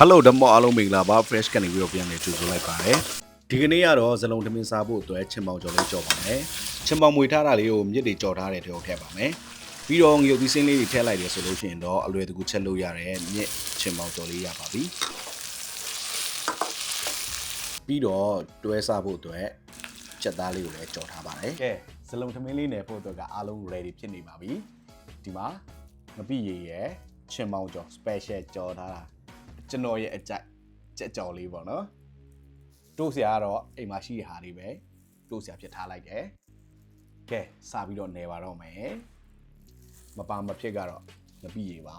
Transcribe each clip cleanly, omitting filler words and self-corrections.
Hello ဓမ္မအားလုံးမင်္ဂလာပါ fresh ကနေပြီးတော့ပြန်နေကြိုဆိုလိုက်ပါတယ်ဒီကနေ့ကတော့ဇလုံးသမင်းစားဖို့အတွက်ချင်ပေါင်ကြော်လေးကြော်ပါမယ်ချင်ပေါင်မွေထားတာလေးကိုမြစ်တွေကြော်ထားတဲ့ထဲကိုထည့်ပါမယ်ပြီးတော့ငရုတ်သီးစင်းလေးတွေထည့်လိုက်တယ်ဆိုလို့ရှိရင်တော့အလွယ်တကူချက်လို့ရတဲ့မြစ်ချင်ပေါင်ကြော်လေးရပါပြီပြီးတော့တွဲစားဖို့အတွက်ချက်သားလေးကိုလည်းကြော်ထားပါတယ်ကဲဇလုံးသမင်းလေးနယ်ဖို့အတွက်ကအားလုံး ready ဖြစ်နေပါပြီဒီမှာမပြည့်ရရဲ့ချင်ပေါင်ကြော် special ကြော်ထားတာကျွန်တော်ရဲ့အကြိုက်ကြက်ကြော်လေးပေါ့နော်တို့ဆရာကတော့အိမ်မှာရှိတဲ့ဟာလေးပဲတို့ဆရာဖြစ်ထားလိုက်တယ်ကဲစပြီးတော့နေပါတော့မယ်မပါမဖြစ်ကတော့မပြီးရပါ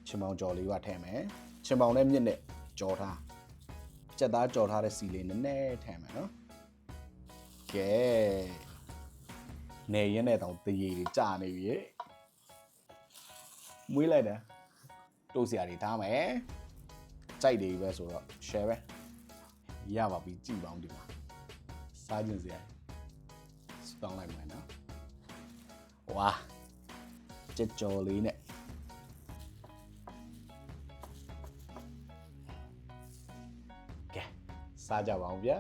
ချင်ပေါင်ကြော်လေးကထည့်မယ်ချင်ပေါင်နဲ့မြစ်နဲ့ကြော်ထားကြက်သားကြော်ထားတဲ့စီလေးနည်းနည်းထည့်မယ်နော်ကဲနေရင်နဲ့တောင်တရေတွေကြာနေပြီမွေးလိုက်တယ်တို့စရာတွေထားမယ်ကြိုက်တယ်ပဲဆိုတော့ share ပဲရပါပြီကြည်ပေါင်းဒီမှာစားခြင်းစရာစတောင်းလိုက်မယ်နော်ဝါကြက်ကြော်လေးနဲ့ကဲစားကြပါအောင်ဗျာ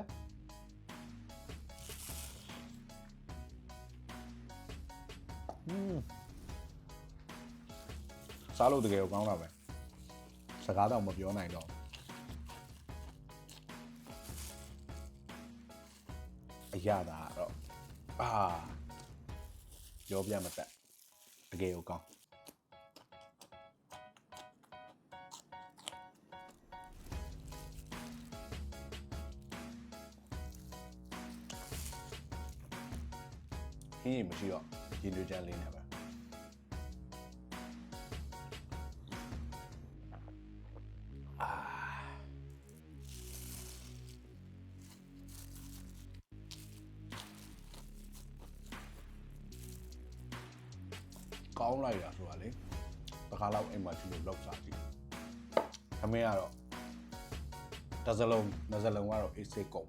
စားလို့တကယ်ကိုကောင်းတာပဲစကားတော့မပြောနိုင်တော့အရသာတော့ပြောပြမတတ်တကယ်ကိုကောင်းဟင်းမရှိတော့ရေတွေချမ်းလေးနဲ့ပဲကောင်းလိုက်ရဆိုတာလေတစ်ခါတော့အိမ်မှာဒီလိုလောက်စားကြည့်ခမင်းကတော့တစ်စလုံးနှစ်စလုံးကတော့အေးစိတ်ကုန်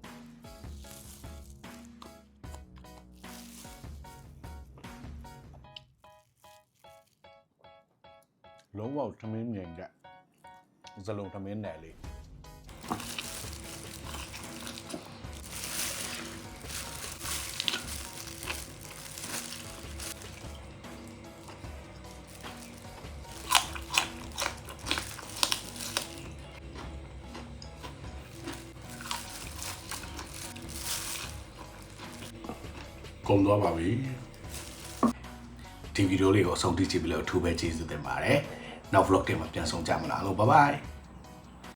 လုံးဝခမင်းမြင်တဲ့စလုံးခမင်းနယ်လေးကုန်သွားပါပြီဒီဗီဒီယိုလေးကိုအဆုံးထိကြည့်ပြီးလို့အထူးပဲကျေးဇူးတင်ပါတယ်နောက် vlog တွေမှာပြန်ဆောင်ကြမလားလို့ bye bye